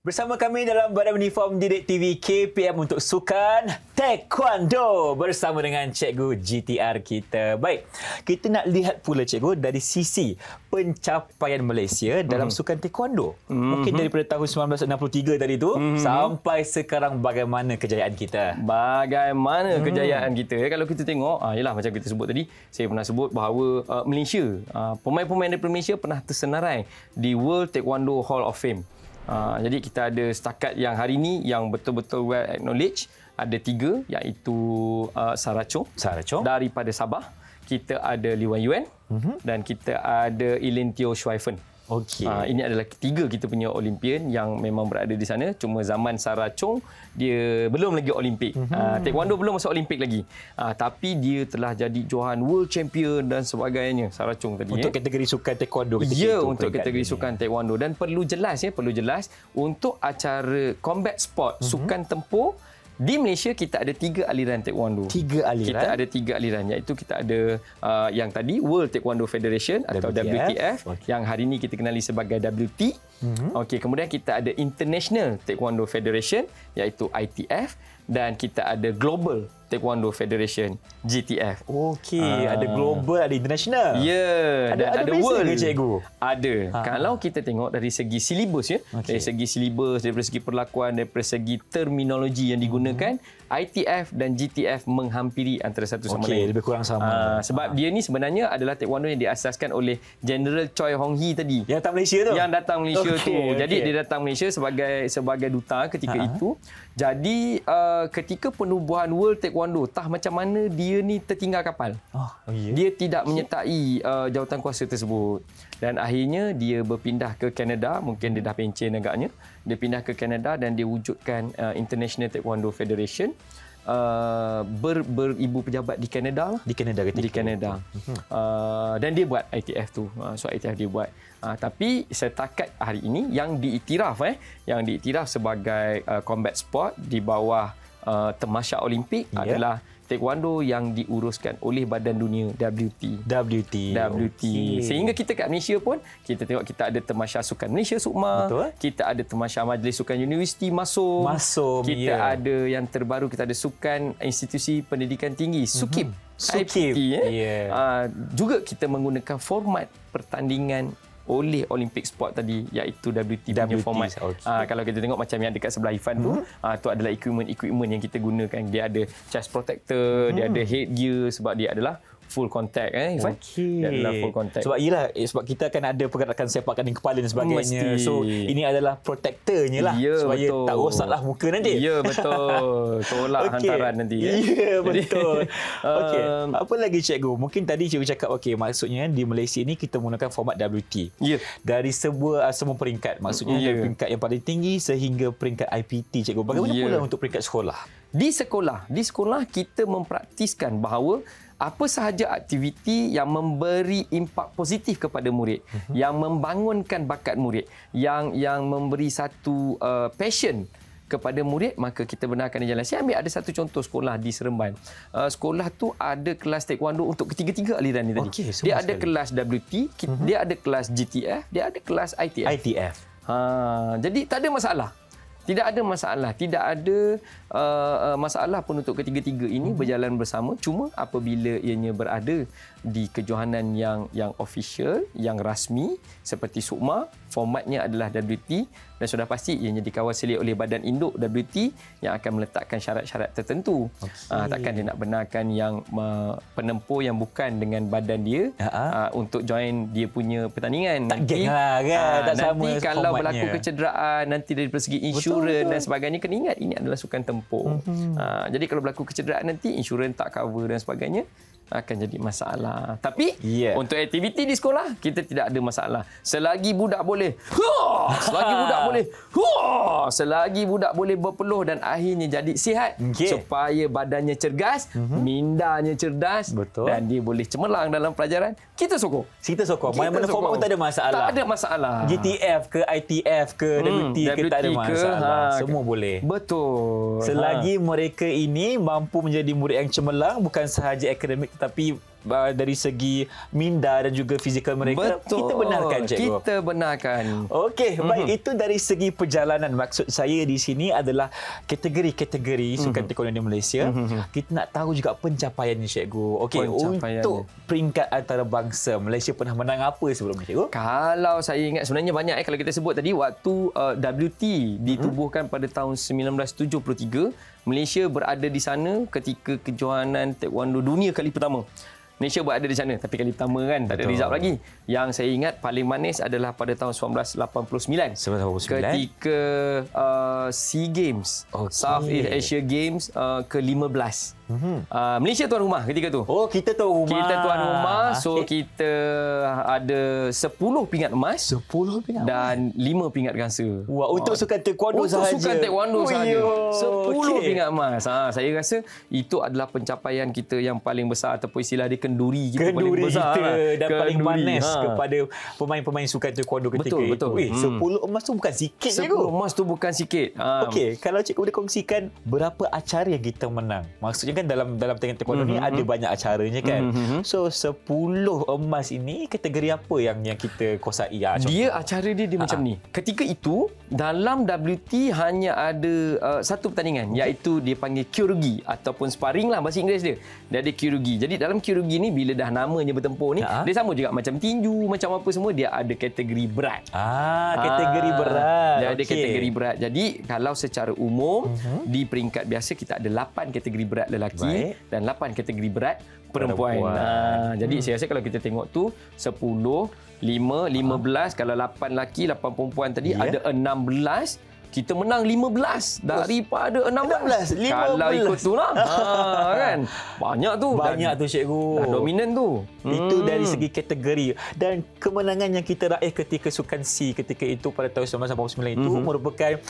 Bersama kami dalam Badan Uniform Didik TV KPM untuk sukan Taekwondo bersama dengan Cikgu GTR kita. Baik, kita nak lihat pula Cikgu dari sisi pencapaian Malaysia dalam sukan Taekwondo. Mungkin daripada tahun 1963 tadi tu sampai sekarang bagaimana kejayaan kita? Bagaimana kejayaan kita? Kalau kita tengok, yalah macam kita sebut tadi, saya pernah sebut bahawa Malaysia, pemain-pemain daripada Malaysia pernah tersenarai di World Taekwondo Hall of Fame. Jadi kita ada setakat yang hari ini yang betul-betul well acknowledged, ada 3 iaitu Sarah Chong daripada Sabah, kita ada Lee Wan Yuan dan kita ada Elin Teo Schweifen. Okey. Ini adalah 3 kita punya Olimpian yang memang berada di sana. Cuma zaman Sarah Chong, dia belum lagi Olimpik. Taekwondo belum masuk Olimpik lagi. Tapi dia telah jadi johan World Champion dan sebagainya. Sarah Chong tadi. Untuk kategori sukan Taekwondo ketika ya, itu. untuk kategori sukan Taekwondo. Dan perlu jelas untuk acara combat sport, sukan tempur, di Malaysia kita ada 3 aliran Taekwondo. 3 aliran. Kita ada 3 aliran, iaitu kita ada yang tadi World Taekwondo Federation atau WTF, yang hari ini kita kenali sebagai WT. Okey, kemudian kita ada International Taekwondo Federation iaitu ITF, dan kita ada Global Taekwondo Federation GTF. Okey, ada global, ada international. Ya, dan ada world ke cikgu? Ada. Kalau kita tengok dari segi silibus dari segi silibus, daripada segi perlakuan, daripada segi terminologi yang digunakan, ITF dan GTF menghampiri antara satu sama lain. Lebih kurang sama. Sebab dia ni sebenarnya adalah taekwondo yang diasaskan oleh General Choi Hong Hee tadi. Yang datang Malaysia tu? Yang datang Malaysia tu. Jadi dia datang Malaysia sebagai duta ketika itu. Jadi ketika penubuhan World Taekwondo, macam mana dia ni tertinggal kapal. Dia tidak menyertai jawatan kuasa tersebut. Dan akhirnya dia berpindah ke Kanada, mungkin dia dah pencen agaknya. Dia pindah ke Kanada dan dia wujudkan International Taekwondo Federation. Beribu pejabat di Kanada lah. Di Kanada ketika Di Kanada. Dan dia buat ITF tu. ITF dia buat. Tapi setakat hari ini yang diiktiraf sebagai combat sport di bawah Tamasya Olimpik adalah Taekwondo yang diuruskan oleh Badan Dunia WT. Okay. Sehingga kita kat Malaysia pun, kita tengok kita ada Tamasya Sukan Malaysia SUKMA. Betul. Kita ada Tamasya Majlis Sukan Universiti Masum. Kita ada yang terbaru, kita ada Sukan Institusi Pendidikan Tinggi, SUKIP. SUKIP. Juga kita menggunakan format pertandingan oleh Olympic Sport tadi, iaitu WT punya format. Kalau kita tengok macam yang dekat sebelah Ifan tu adalah equipment yang kita gunakan. Dia ada chest protector, dia ada headgear sebab dia adalah full contact Ifan. Dia adalah full contact. Sebab kita akan ada pergerakan sepakan di kepala dan sebagainya. Mesti. So ini adalah protectornya lah, supaya betul. tak rosaklah muka nanti. Ya, betul. Tolak hantaran nanti. Ya, betul. Okey. Apa lagi cikgu? Mungkin tadi cikgu cakap maksudnya di Malaysia ni kita menggunakan format WT. Ya. Dari semua peringkat. Maksudnya dari peringkat yang paling tinggi sehingga peringkat IPT cikgu. Bagaimana pula untuk peringkat sekolah? Di sekolah kita mempraktiskan bahawa apa sahaja aktiviti yang memberi impak positif kepada murid, yang membangunkan bakat murid, yang memberi satu passion kepada murid, maka kita benarkan dia jalan. Saya ambil ada satu contoh sekolah di Seremban. Sekolah tu ada kelas taekwondo untuk ketiga-tiga aliran ni tadi. Okey, dia ada sekali. kelas WT, dia ada kelas GTF, dia ada kelas ITF. Jadi tak ada masalah. Tidak ada masalah. Tidak ada masalah pun untuk ketiga-tiga ini berjalan bersama. Cuma apabila ianya berada di kejohanan yang official, yang rasmi seperti SUKMA, formatnya adalah WT dan sudah pasti ianya dikawal selit oleh badan induk WT yang akan meletakkan syarat-syarat tertentu. Takkan dia nak benarkan yang penempuh yang bukan dengan badan dia untuk join dia punya pertandingan. Tak geng lah kan. Tak sama nanti kalau formatnya. berlaku kecederaan, nanti dari segi insurans dan sebagainya, kena ingat ini adalah sukan tempur. Jadi kalau berlaku kecederaan nanti insurans tak cover dan sebagainya, akan jadi masalah. Tapi untuk aktiviti di sekolah kita tidak ada masalah. Selagi budak boleh, selagi budak boleh berpeluh dan akhirnya jadi sihat, supaya badannya cergas, mindanya cerdas, dan dia boleh cemerlang dalam pelajaran, kita sokong. Mana-mana format pun tak ada masalah. Tak ada masalah. GTF ke ITF ke WT ke tak ada masalah. Semua boleh. Betul. Selagi mereka ini mampu menjadi murid yang cemerlang, bukan sahaja akademik tetapi dari segi minda dan juga fizikal mereka, kita benarkan, cikgu. Kita benarkan. Okey, baik, itu dari segi perjalanan. Maksud saya di sini adalah kategori-kategori sukan taekwondo di Malaysia. Kita nak tahu juga pencapaiannya, cikgu. Okey, untuk peringkat antarabangsa, Malaysia pernah menang apa sebelum ni, cikgu? Kalau saya ingat, sebenarnya banyak kalau kita sebut tadi, waktu WT ditubuhkan pada tahun 1973, Malaysia berada di sana ketika kejohanan taekwondo dunia kali pertama. Malaysia berada di sana, tapi kali pertama kan, tak ada result lagi. Yang saya ingat paling manis adalah pada tahun 1989. Ketika SEA Games, Southeast Asia Games ke-15. Malaysia tuan rumah ketika tu. Oh, kita tuan rumah. Kita tuan rumah, so kita ada 10 pingat emas. 10 pingat dan 5 pingat gangsa. Wah, untuk sukan taekwondo sahaja. Untuk sukan taekwondo sahaja. 10 pingat emas. Saya rasa itu adalah pencapaian kita yang paling besar, ataupun istilah dia kenduri kita paling besar. Dan paling manis kepada pemain-pemain sukan taekwondo ketika itu. 10 emas tu bukan sikit. 10 emas tu bukan sikit. Okey, kalau cikgu boleh kongsikan berapa acara yang kita menang. Maksudnya kan dalam taekwondo ni ada banyak acaranya kan. So 10 emas ini kategori apa yang kita kuasai? Dia acara dia macam ni. Ketika itu dalam WT hanya ada satu pertandingan, iaitu dia panggil kyorugi ataupun sparring lah bahasa Inggeris dia. Dia ada kyorugi. Jadi dalam kyorugi ni bila dah namanya bertempur ni, dia sama juga macam tinju, macam apa semua, dia ada kategori berat. Kategori berat. Dia ada kategori berat. Jadi kalau secara umum di peringkat biasa kita ada 8 kategori berat lelaki dan 8 kategori berat perempuan. Jadi saya rasa kalau kita tengok tu 10, 5, 15, kalau 8 lelaki, 8 perempuan tadi, ada 16. Kita menang 15 daripada 16. Kalau ikut tu lah. Kan? Banyak tu. Banyak tu, cikgu. Dah dominan tu. Itu dari segi kategori. Dan kemenangan yang kita raih ketika Sukan SEA ketika itu pada tahun 1989 itu merupakan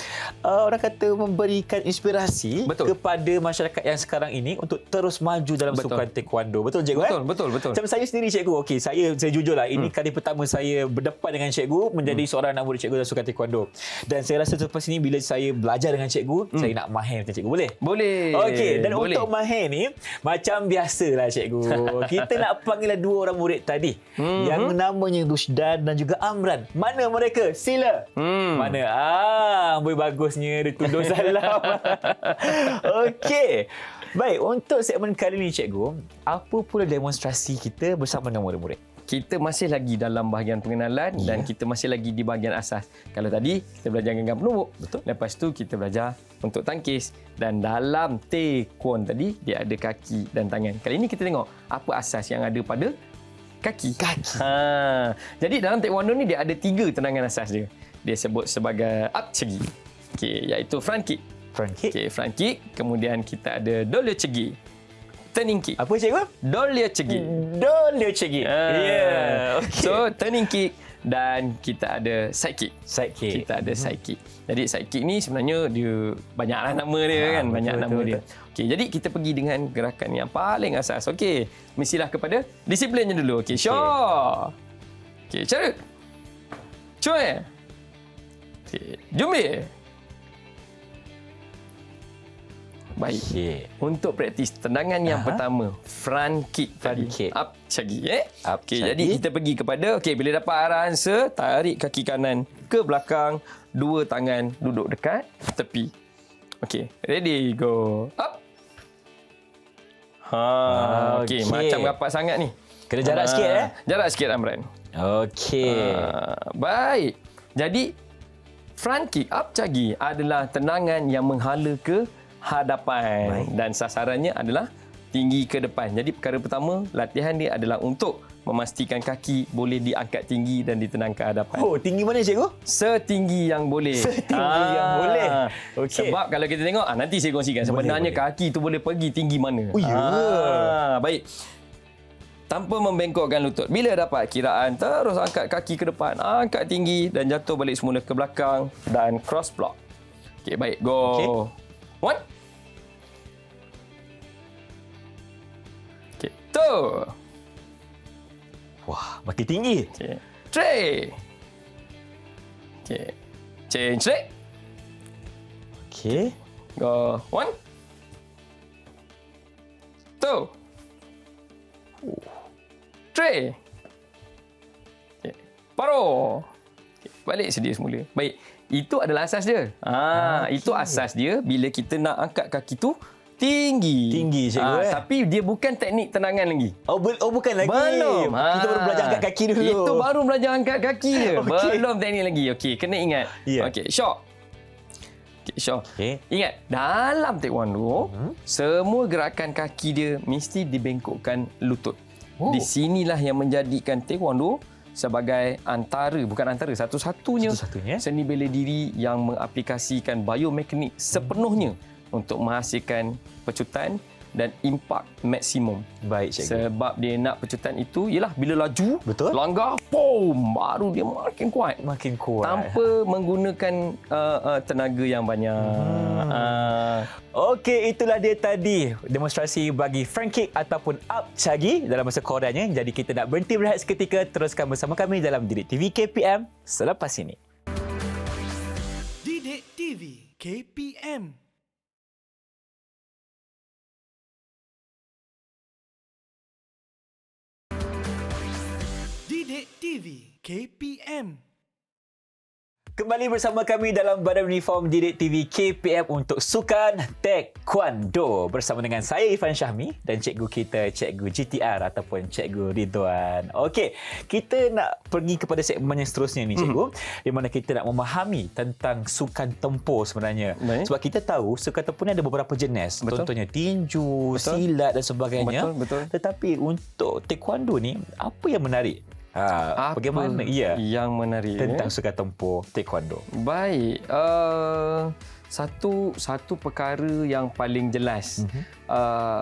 orang kata memberikan inspirasi kepada masyarakat yang sekarang ini untuk terus maju dalam sukan taekwondo. Betul, cikgu? Betul. Macam saya sendiri, cikgu. Okey, saya jujurlah, ini kali pertama saya berdepan dengan cikgu menjadi seorang anak murid cikgu dalam sukan taekwondo. Dan saya rasa selepas ini bila saya belajar dengan cikgu, saya nak mahir dengan cikgu. Boleh? Boleh. Okey, dan untuk mahir ni macam biasalah, cikgu. Kita nak panggil dua orang murid tadi yang namanya Rusdan dan juga Amran. Mana mereka? Sila. Mana? Amboi bagusnya dia tuduh salam. Okey. Baik, untuk segmen kali ini, cikgu, apa pula demonstrasi kita bersama dengan murid-murid? Kita masih lagi dalam bahagian pengenalan dan kita masih lagi di bahagian asas. Kalau tadi kita belajar genggam penumbuk, lepas tu kita belajar untuk tangkis, dan dalam taekwondo tadi dia ada kaki dan tangan. Kali ini kita tengok apa asas yang ada pada kaki. Jadi dalam taekwondo ni dia ada 3 tendangan asas dia. Dia sebut sebagai up chegi. Okey, iaitu front kick. Okey, front kick. Kemudian kita ada dolyo chegi. Turning kick. Apa, cikgu? Dolyo chegi. Dolyo chegi. Okay. So turning kick, dan kita ada sidekick. Kita ada sidekick. Jadi sidekick ni sebenarnya dia banyaklah nama dia kan, banyak nama dia. Okey, jadi kita pergi dengan gerakan yang paling asas. Okey, mestilah kepada disiplinnya dulu. Okey, Syah. Okey, cara. Cuy. Okey, jumbe. Baik. Okay. Untuk praktis tendangan yang pertama, front kick tadi. Up cagi Okey, jadi kita pergi kepada bila dapat arahan tarik kaki kanan ke belakang, dua tangan duduk dekat tepi. Okey, ready go. Up. Okey, macam rapat sangat ni. Kena jarak sikit Jarak sikit Amran. Okey. Baik. Jadi front kick up cagi adalah tendangan yang menghala ke hadapan. Dan sasarannya adalah tinggi ke depan. Jadi perkara pertama, latihan dia adalah untuk memastikan kaki boleh diangkat tinggi dan ditendang ke hadapan. Oh, tinggi mana cikgu? Setinggi yang boleh. Setinggi yang boleh. Okay. Sebab kalau kita tengok, nanti saya kongsikan sebenarnya kaki tu boleh pergi tinggi mana. Oh, ya. Baik. Tanpa membengkokkan lutut. Bila dapat kiraan, terus angkat kaki ke depan, angkat tinggi dan jatuh balik semula ke belakang dan cross block. Okey, baik. Go. Okay. 1. Okey, 2. Wah, makin tinggi. Okey. 3. Okey. Change leg. Okey. Go. 1. 2. 3. Okey. Paro. Okay. Balik sedia semula. Baik. Itu adalah asas dia. Itu asas dia bila kita nak angkat kaki tu tinggi. Tinggi cikgu. Tapi dia bukan teknik tendangan lagi. Oh bukan lagi. Belum. Kita baru belajar angkat kaki dulu. Itu baru belajar angkat kaki je. Belum teknik lagi. Okey, kena ingat. Okey, Syok. Okay, Syok. Ingat, dalam taekwondo, semua gerakan kaki dia mesti dibengkokkan lutut. Di sinilah yang menjadikan taekwondo sebagai satu-satunya seni bela diri yang mengaplikasikan biomekanik sepenuhnya untuk menghasilkan pecutan dan impak maksimum. Baik, cikgu. Sebab dia nak pecutan itu ialah bila laju, langgar, boom, baru dia makin kuat. Tanpa menggunakan tenaga yang banyak. Okey, itulah dia tadi demonstrasi bagi front kick ataupun up cagi dalam bahasa Koreanya. Jadi kita nak berhenti berehat seketika, teruskan bersama kami dalam Didik TV KPM selepas ini. Didik TV KPM. Didik TV KPM. Kembali bersama kami dalam Badan Uniform Didik TV KPM untuk Sukan Taekwondo bersama dengan saya Irfan Syahmi dan cikgu kita, Cikgu GTR ataupun Cikgu Ridwan. Okey, kita nak pergi kepada segmen yang seterusnya ni, cikgu, di mana kita nak memahami tentang sukan tempur sebenarnya. Sebab kita tahu sukan tempur ni ada beberapa jenis. Contohnya tinju, silat dan sebagainya. Tetapi untuk taekwondo ni, apa yang menarik? Bagaimana yang menarik tentang sukan tempur taekwondo? Baik, satu perkara yang paling jelas,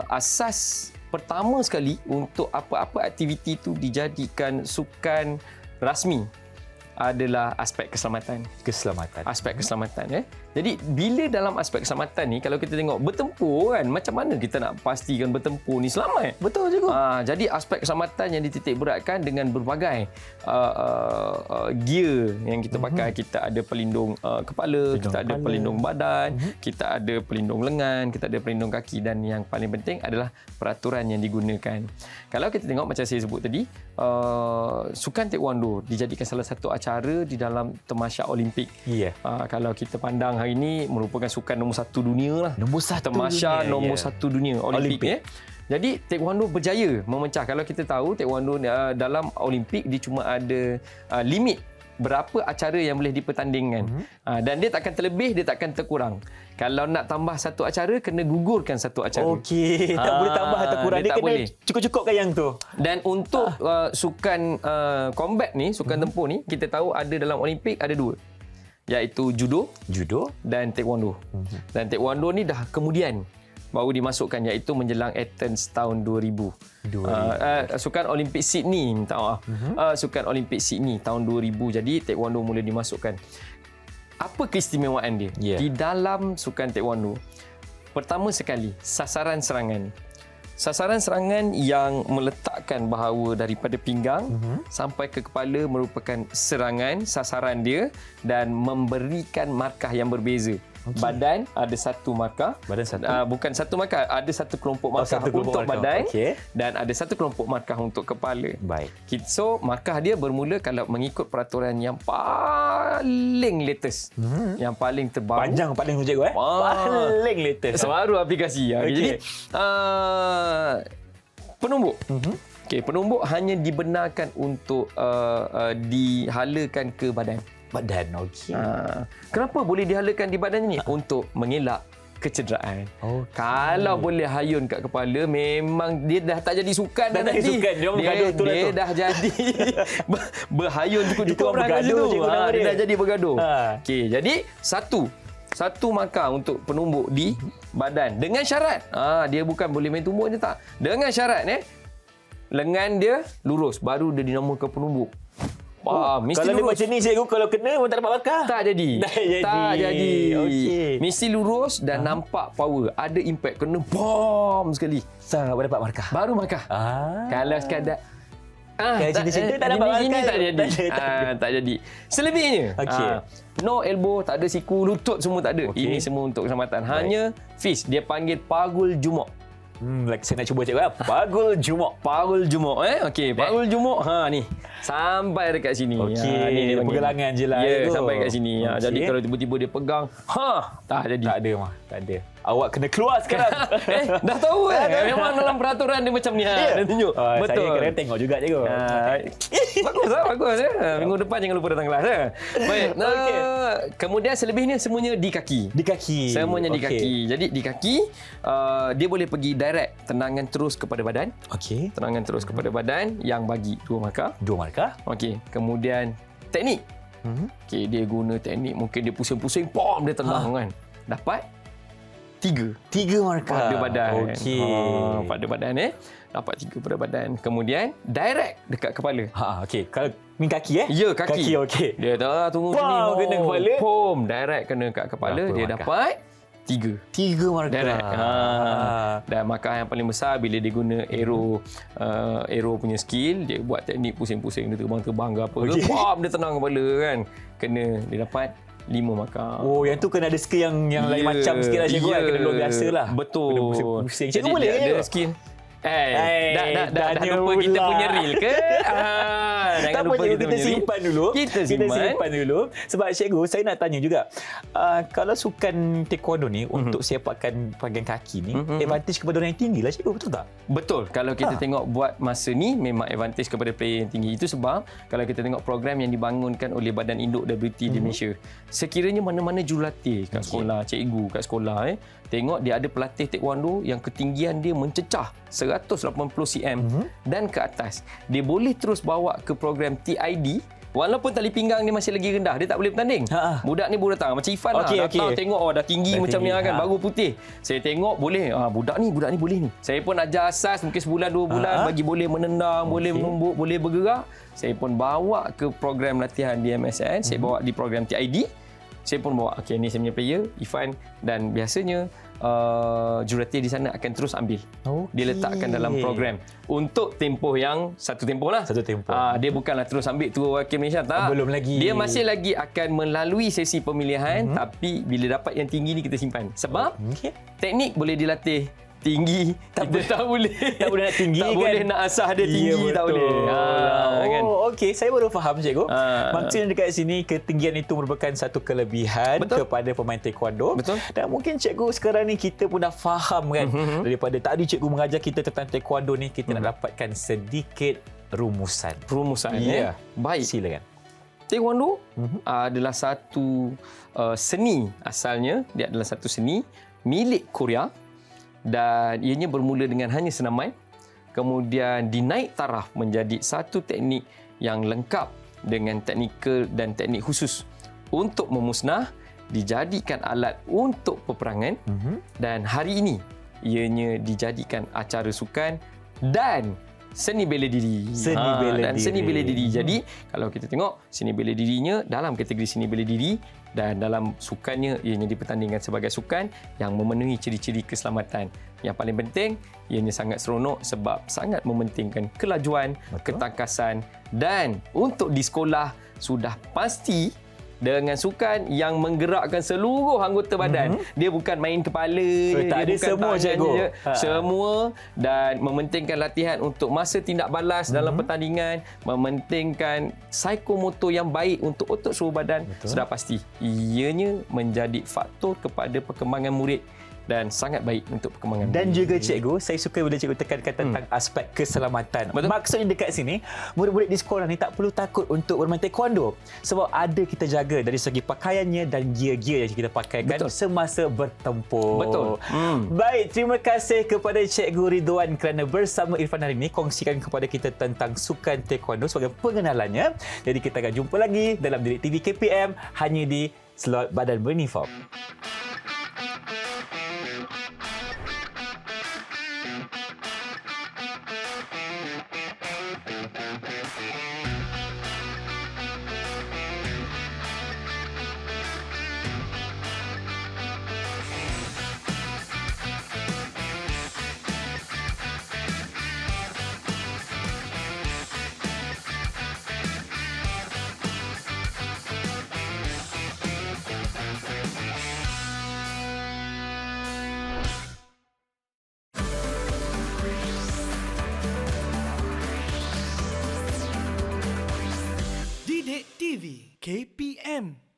asas pertama sekali untuk apa-apa aktiviti itu dijadikan sukan rasmi adalah aspek keselamatan. Aspek keselamatan. Jadi bila dalam aspek keselamatan ni, kalau kita tengok bertempur kan, macam mana kita nak pastikan bertempur ni selamat? Betul cikgu. Jadi aspek keselamatan yang dititik beratkan dengan berbagai gear yang kita pakai. Kita ada pelindung kepala, kita ada pelindung badan, kita ada pelindung lengan, kita ada pelindung kaki dan yang paling penting adalah peraturan yang digunakan. Kalau kita tengok macam saya sebut tadi, sukan taekwondo dijadikan salah satu acara di dalam Tamasya Olimpik. Kalau kita pandang hari ini merupakan sukan nombor 1 dunia lah. Tamasya nombor 1 dunia Olimpik. Jadi taekwondo berjaya memecah. Kalau kita tahu taekwondo dalam Olimpik dia cuma ada limit berapa acara yang boleh dipertandingkan. Dan dia takkan terlebih, dia takkan terkurang. Kalau nak tambah satu acara, kena gugurkan satu acara. Okey, tak boleh tambah atau kurang. Dia kena cukup-cukupkan yang tu. Dan untuk sukan combat ni, sukan tempur ni, kita tahu ada dalam Olimpik ada 2. Iaitu judo dan taekwondo. Dan taekwondo ni dah kemudian baru dimasukkan iaitu menjelang Athens tahun 2000. Sukan Olimpik Sydney, minta maaf. Sukan Olimpik Sydney tahun 2000. Jadi taekwondo mula dimasukkan. Apa keistimewaan dia? Di dalam sukan taekwondo, pertama sekali sasaran serangan. Sasaran serangan yang meletakkan bahawa daripada pinggang sampai ke kepala merupakan serangan, sasaran dia dan memberikan markah yang berbeza. Badan ada satu markah. Badan satu? Bukan satu markah, ada satu kelompok markah untuk badan dan ada satu kelompok markah untuk kepala. Baik. So, markah dia bermula kalau mengikut peraturan yang paling latest. Yang paling terbaru. Panjang paling cikgu paling latest. Baru aplikasi. Jadi penumbuk. Penumbuk hanya dibenarkan untuk dihalakan ke badan. Kenapa boleh dihalakan di badan ni? Untuk mengelak kecederaan. Kalau boleh hayun kat kepala, memang dia dah tak jadi sukan dah nanti. Dia dah jadi berhayun cukup-cukup orang kat situ. Dia dah jadi bergaduh. Jadi satu markah untuk penumbuk di badan dengan syarat dia bukan boleh main tumbuk je tak. Dengan syarat lengan dia lurus baru dia dinamakan penumbuk. Mesti kalau lurus. Dia macam ni cikgu, kalau kena pun tak dapat markah. Tak jadi. Okey. Mesti lurus dan nampak power. Ada impact. Kena bom sekali. Baru dapat markah. Baru markah. Kalau sekadar cerita tak dapat markah. Gini tak jadi. Tak jadi. Selebihnya. No elbow, tak ada siku, lutut semua tak ada. Ini semua untuk keselamatan. Hanya fist. Dia panggil pagul jumok. Saya nak cuba cikgu. Pagul jumok. Pagul jumok. Pagul jumok. Ni. Sampai dekat sini. Ni pergelangan je lah. Sampai dekat sini. Jadi kalau tiba-tiba dia pegang, tak jadi. Tak ada. Awak kena keluar sekarang. Dah tahu memang dalam peraturan dia macam ni. Dia tunjuk. Betul. Saya kena tengok juga cikgu. Bagus. Minggu depan jangan lupa datang kelas. Baik. Kemudian selebihnya semuanya di kaki. Semuanya di kaki. Jadi di kaki dia boleh pergi direct tendangan terus kepada badan. Tendangan terus kepada badan yang bagi 2 markah. Kemudian teknik. Dia guna teknik, mungkin dia pusing-pusing, dia tendang kan. Dapat 3 markah pada badan. Pada badan dapat 3 pada badan. Kemudian direct dekat kepala. Kalau ni kaki Ya, kaki. Dia dah tunggu sini. Kena kepala. Direct kena kat kepala. Dia dapat 3 markah. Direct. Dan markah yang paling besar bila dia guna arrow punya skill, dia buat teknik pusing-pusing, dia terbang-terbang ke apa ke, dia tenang kepala kan. Kena, dia dapat 5 markah. Yang tu kena ada skill yang lain macam sikit lah cikgu. Kena luar biasa lah. Betul. Kena pusing-pusing. Cikgu boleh ada skill. Dah lupa kita punya reel ke? Jangan lupa kita simpan dulu. Kita simpan dulu. Sebab cikgu, saya nak tanya juga. Kalau sukan taekwondo ni untuk siapkan bahagian kaki ni, advantage kepada orang yang tinggi lah cikgu, betul tak? Betul. Kalau kita tengok buat masa ni, memang advantage kepada player yang tinggi. Itu sebab kalau kita tengok program yang dibangunkan oleh Badan Induk WT di Malaysia, sekiranya mana-mana jurulatih kat sekolah, cikgu kat sekolah, tengok dia ada pelatih taekwondo yang ketinggian dia mencecah 180 cm dan ke atas. Dia boleh terus bawa ke program TID walaupun tali pinggang dia masih lagi rendah. Dia tak boleh bertanding. Budak ni baru datang. Macam Ifan datang tengok dah tinggi macam ni kan. Baru putih. Saya tengok boleh. Budak ni boleh ni. Saya pun ajar asas mungkin sebulan 2 bulan bagi boleh menendang, boleh menumbuk, boleh bergerak. Saya pun bawa ke program latihan di MSN. Saya bawa di program TID. Saya pun bawa, ni saya punya player, Ifan, dan biasanya jurulatih di sana akan terus ambil. Dia letakkan dalam program untuk tempoh yang satu tempoh lah. Dia bukanlah terus ambil tu wakil Malaysia, tak. Belum lagi. Dia masih lagi akan melalui sesi pemilihan, tapi bila dapat yang tinggi ni kita simpan. Sebab teknik boleh dilatih tinggi, tak boleh nak tinggi tak kan? boleh nak asah dia tinggi, tak boleh. Kan? Okey, saya baru faham cikgu. Maksudnya dekat sini ketinggian itu merupakan satu kelebihan kepada pemain taekwondo. Dan mungkin cikgu sekarang ni kita pun dah faham kan, daripada tadi cikgu mengajar kita tentang taekwondo ni, kita nak dapatkan sedikit rumusan. Baik, silakan. Taekwondo adalah satu seni asalnya. Dia adalah satu seni milik Korea. Dan ianya bermula dengan hanya senaman, kemudian dinaik taraf menjadi satu teknik yang lengkap dengan teknikal dan teknik khusus untuk memusnah, dijadikan alat untuk peperangan. Dan hari ini ianya dijadikan acara sukan dan seni bela diri. Seni bela diri. Jadi kalau kita tengok seni bela dirinya dalam kategori seni bela diri dan dalam sukannya ianya dipertandingkan sebagai sukan yang memenuhi ciri-ciri keselamatan. Yang paling penting ianya sangat seronok sebab sangat mementingkan kelajuan, ketangkasan dan untuk di sekolah sudah pasti dengan sukan yang menggerakkan seluruh anggota badan. Dia bukan main kepala, dia tak ada bukan semua, tangan cikgu. je. Semua dan mementingkan latihan untuk masa tindak balas dalam pertandingan, mementingkan psikomotor yang baik untuk otot seluruh badan. Sudah pasti ianya menjadi faktor kepada perkembangan murid dan sangat baik untuk perkembangan Dan murid. juga cikgu, saya suka bila cikgu tekankan tentang aspek keselamatan. Betul. Maksudnya dekat sini, murid-murid di sekolah ni tak perlu takut untuk bermain taekwondo. Sebab ada kita jaga dari segi pakaiannya dan gear-gear yang kita pakaikan semasa bertempur. Betul. Baik, terima kasih kepada Cikgu Ridwan kerana bersama Irfan hari ini kongsikan kepada kita tentang sukan taekwondo sebagai pengenalannya. Jadi kita akan jumpa lagi dalam Didik TV KPM hanya di slot Badan Beruniform. Didik TV KPM